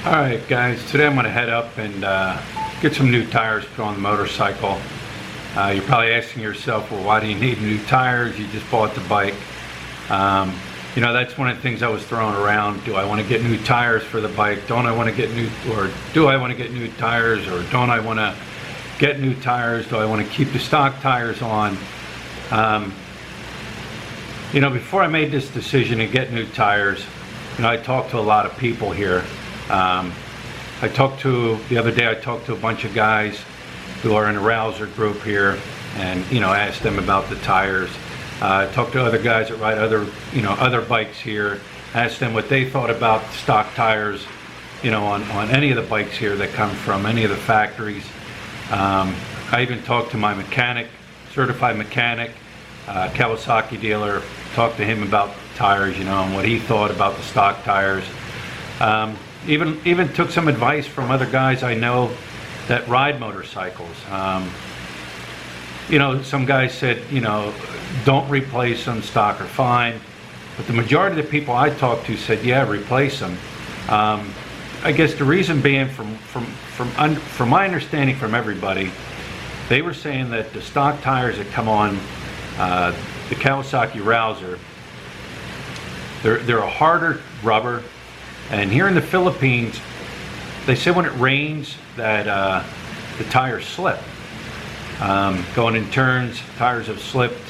Alright guys, today I'm going to head up and get some new tires put on the motorcycle. You're probably asking yourself, well, why do you need new tires? You just bought the bike. You know, that's one of the things I was throwing around. Do I want to get new tires for the bike? Don't I want to get new, or do I want to get new tires, or don't I want to get new tires? Do I want to keep the stock tires on? You know, before I made this decision to get new tires, you know, I talked to a lot of people here. The other day I talked to a bunch of guys who are in a Rouser group here, and you know, asked them about the tires. I talked to other guys that ride other bikes here, asked them what they thought about stock tires, you know, on any of the bikes here that come from any of the factories. I even talked to my mechanic, certified mechanic, Kawasaki dealer, talked to him about tires, you know, and what he thought about the stock tires. Even took some advice from other guys I know that ride motorcycles. You know, some guys said, you know, don't replace them, stock are fine. But the majority of the people I talked to said, yeah, replace them. I guess the reason being, from my understanding from everybody, they were saying that the stock tires that come on the Kawasaki Rouser, they're a harder rubber. And here in the Philippines, they say when it rains that the tires slip. Going in turns, tires have slipped.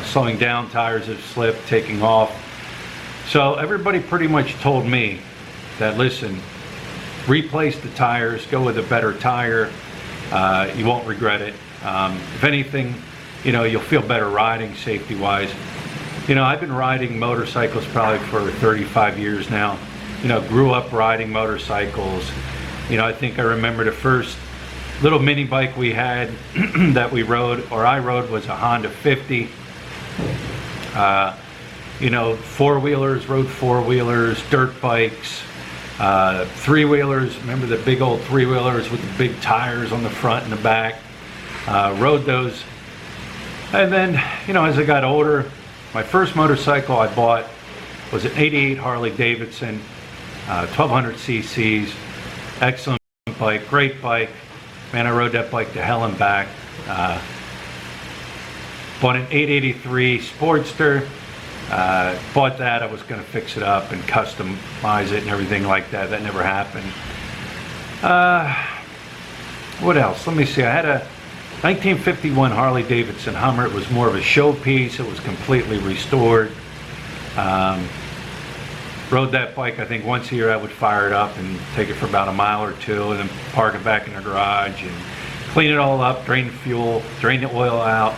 Slowing down, tires have slipped, taking off. So everybody pretty much told me that, listen, replace the tires, go with a better tire. You won't regret it. If anything, you know, you'll feel better riding safety-wise. You know, I've been riding motorcycles probably for 35 years now. You know, grew up riding motorcycles. You know, I think I remember the first little mini bike we had that we rode, or I rode, was a Honda 50. You know, four-wheelers, rode four-wheelers, dirt bikes, three-wheelers. Remember the big old three-wheelers with the big tires on the front and the back? Rode those. And then, you know, as I got older, my first motorcycle I bought was an '88 Harley Davidson. 1200 cc's, excellent bike, great bike. Man, I rode that bike to hell and back. Bought an 883 Sportster. Bought that, I was going to fix it up and customize it and everything like that. That never happened. What else? Let me see. I had a 1951 Harley Davidson Hummer. It was more of a showpiece. It was completely restored. Rode that bike, I think once a year I would fire it up and take it for about a mile or two, and then park it back in the garage and clean it all up, drain the fuel, drain the oil out,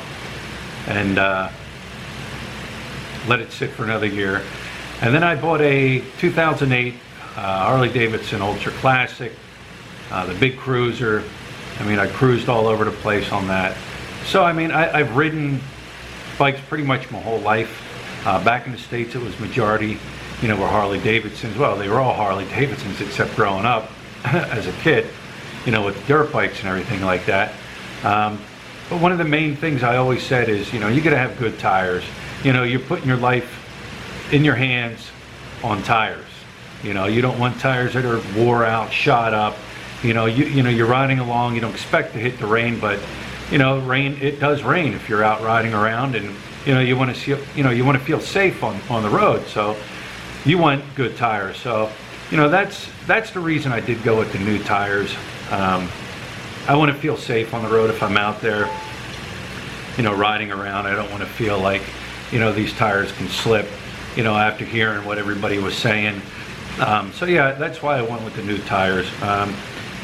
and let it sit for another year. And then I bought a 2008 Harley Davidson Ultra Classic, the big cruiser. I mean, I cruised all over the place on that. So I mean, I've ridden bikes pretty much my whole life. Back in the States, it was majority, you know, were Harley Davidsons. Well, they were all Harley Davidsons except growing up as a kid, you know, with dirt bikes and everything like that. But one of the main things I always said is, you know, you gotta have good tires. You know, you're putting your life in your hands on tires. You know, you don't want tires that are wore out, shot up. You know, you're riding along, you don't expect to hit the rain, but you know, it does rain if you're out riding around, and you know, you want to feel safe on the road. So you want good tires. So, you know, that's the reason I did go with the new tires. I want to feel safe on the road if I'm out there, you know, riding around. I don't want to feel like, you know, these tires can slip, you know, after hearing what everybody was saying. So yeah, that's why I went with the new tires.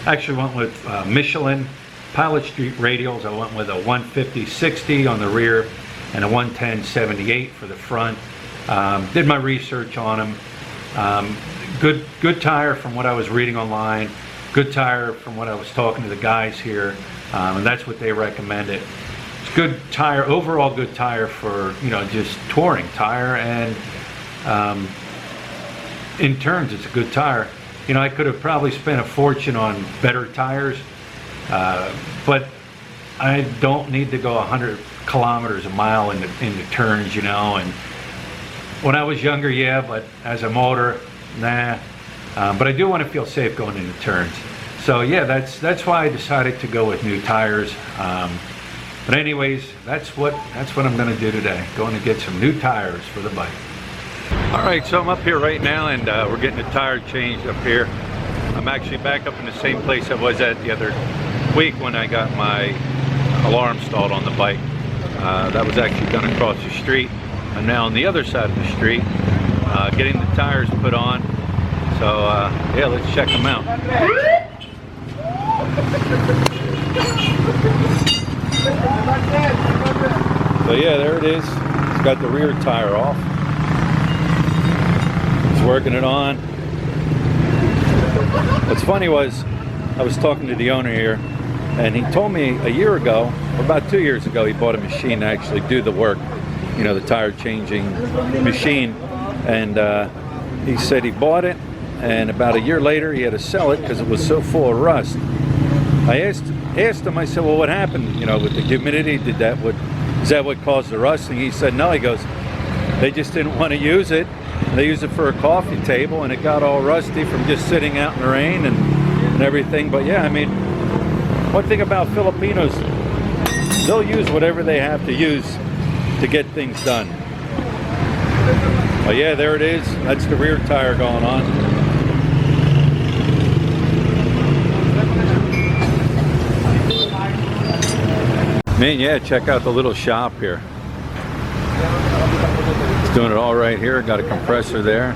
Actually went with Michelin Pilot Street radials. I went with a 150/60 on the rear and a 110/78 for the front. Did my research on them. Good tire from what I was reading online. Good tire from what I was talking to the guys here, and that's what they recommended. It's good tire, overall good tire for, you know, just touring tire, and in turns it's a good tire. You know, I could have probably spent a fortune on better tires, but I don't need to go 100 kilometers a mile in the turns, you know. And when I was younger, yeah, but as I'm older, nah, but I do want to feel safe going into turns. So yeah, that's why I decided to go with new tires. But anyways, that's what I'm going to do today. Going to get some new tires for the bike. All right, so I'm up here right now, and we're getting a tire changed up here. I'm actually back up in the same place I was at the other week when I got my alarm installed on the bike. That was actually done across the street. I'm now on the other side of the street, getting the tires put on. So yeah, let's check them out. So yeah, there it is. It's got the rear tire off. It's working it on. What's funny was, I was talking to the owner here, and he told me a year ago, or about 2 years ago, he bought a machine to actually do the work, you know, the tire changing machine. And he said he bought it, and about a year later he had to sell it because it was so full of rust. I asked him, I said, well, what happened, you know, with the humidity? Is that what caused the rust? And he said, no. He goes, they just didn't want to use it. They used it for a coffee table, and it got all rusty from just sitting out in the rain and everything. But yeah, I mean, one thing about Filipinos, they'll use whatever they have to use to get things done. But yeah, there it is. That's the rear tire going on. Man, yeah, check out the little shop here. It's doing it all right here. Got a compressor there.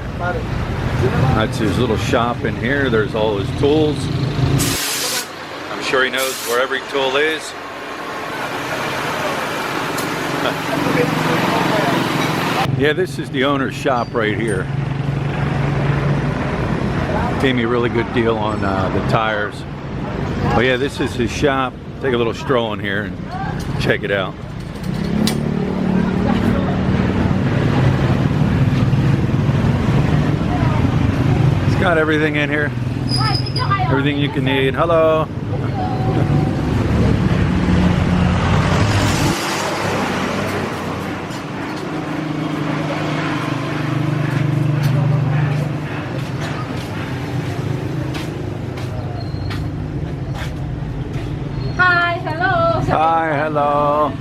That's his little shop in here. There's all his tools. I'm sure he knows where every tool is. Yeah, this is the owner's shop right here. Gave me a really good deal on the tires. Oh yeah, this is his shop. Take a little stroll in here and check it out. It's got everything in here. Everything you can need. Hello. Hi, hello.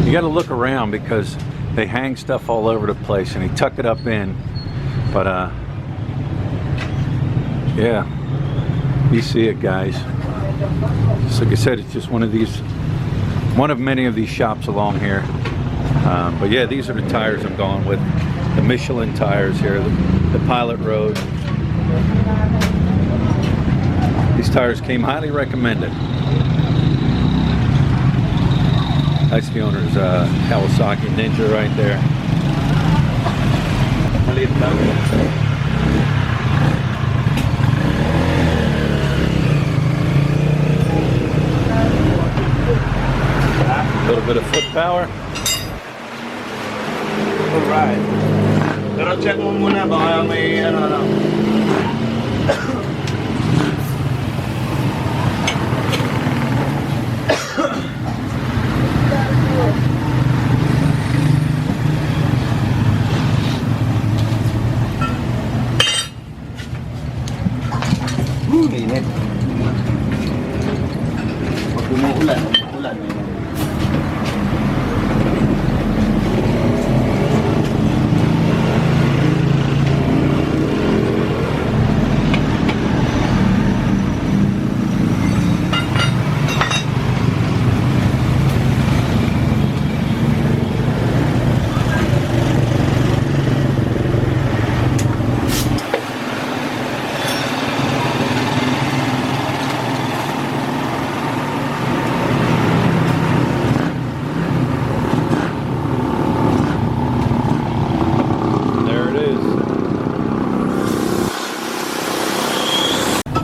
You got to look around because they hang stuff all over the place, and he tuck it up in. But yeah, you see it, guys. Just like I said, it's just one of many of these shops along here. But yeah, these are the tires I'm going with. The Michelin tires here, the Pilot Road. These tires came highly recommended. That's the owner's Kawasaki Ninja right there. A little bit of foot power. Alright. Pero check mo muna baka may ano. Init. Pag umuulan,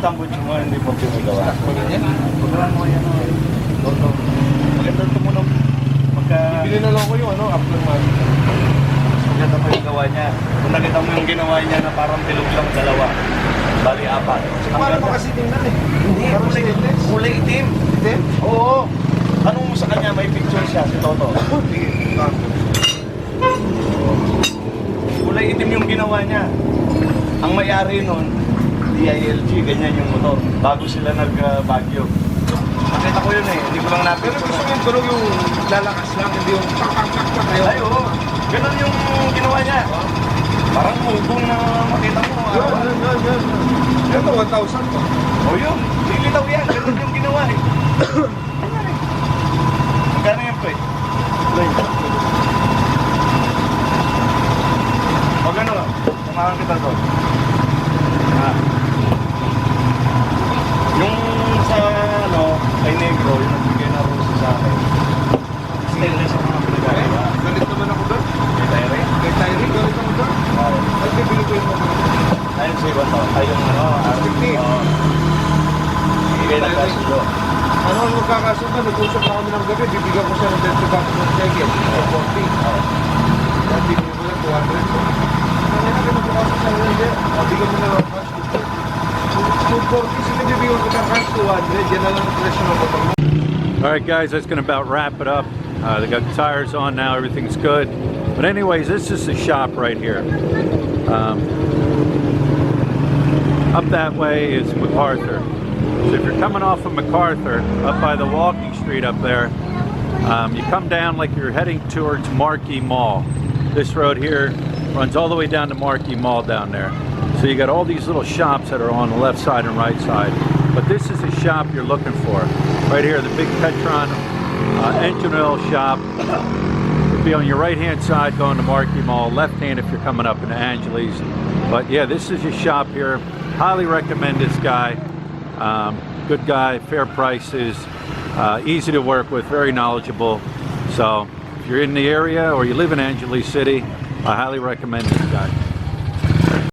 tambot mo hindi mo pinagawa. Pagran mo yan. Toto. Maganda tumunog. Bibili na lang ko yung upload mo. Maganda mo yung gawa niya. Kung nakita mo yung ginawa niya na parang bilog lang dalawa. Bali apat. Paano mo kasi tingnan eh? Hindi. Kulay itim. Itim? Oo. Tanong mo sa kanya, may picture siya si Toto. Kulay itim yung ginawa niya. Ang may-ari nun, DILG, ganyan yung motor. Bago sila nag-Baguio. Nakita ko yun eh, hindi ko lang natin. Pero gusto mo yung tunog yung lalakas lang, hindi yung pak kayo. Ay, oo. Ganun yung ginawa niya. Parang mubong na makita mo. Yan. Ito, 1,000 to. O yun, lilitaw yan. Ganun yung ginawa eh. Magkano yan po eh? Pag ano, samahan kita doon. Yung sa ano, kay Negro, yung nagbigay na roses sa akin. Stainless ang mga pinagagawa. Galit naman ako doon. Kay Tyree. Kay Tyree, galit ako doon. Oo. Ay, bibili ko yung mga. Ayun sa iba to. Ay, yung ano, Arctic. Oo. Bigay na kasi doon. Ano ang magkakasundo? Nag-usap na kami ng gabi. Bibigyan ko siya ng 10 bucks ng ticket. 40. Kaya bibigyan ko lang 200 ko. Kaya kami magkakasundo sa hindi. Bigyan mo na lang cash. 240. Sino bibigyan ko ng cash 200? Yan na lang ang presyo ng motor mo. Alright guys, that's going to about wrap it up. They got the tires on now, everything's good. But anyways, this is the shop right here. Up that way is MacArthur. So if you're coming off of MacArthur, up by the walking street up there, you come down like you're heading towards Marquee Mall. This road here runs all the way down to Marquee Mall down there. So you got all these little shops that are on the left side and right side. But this is the shop you're looking for. Right here, the big Petron engine oil shop. It'll be on your right hand side going to Marquee Mall, left hand if you're coming up into Angeles. But yeah, this is your shop here. Highly recommend this guy. Good guy, fair prices, easy to work with, very knowledgeable. So if you're in the area or you live in Angeles City, I highly recommend this guy.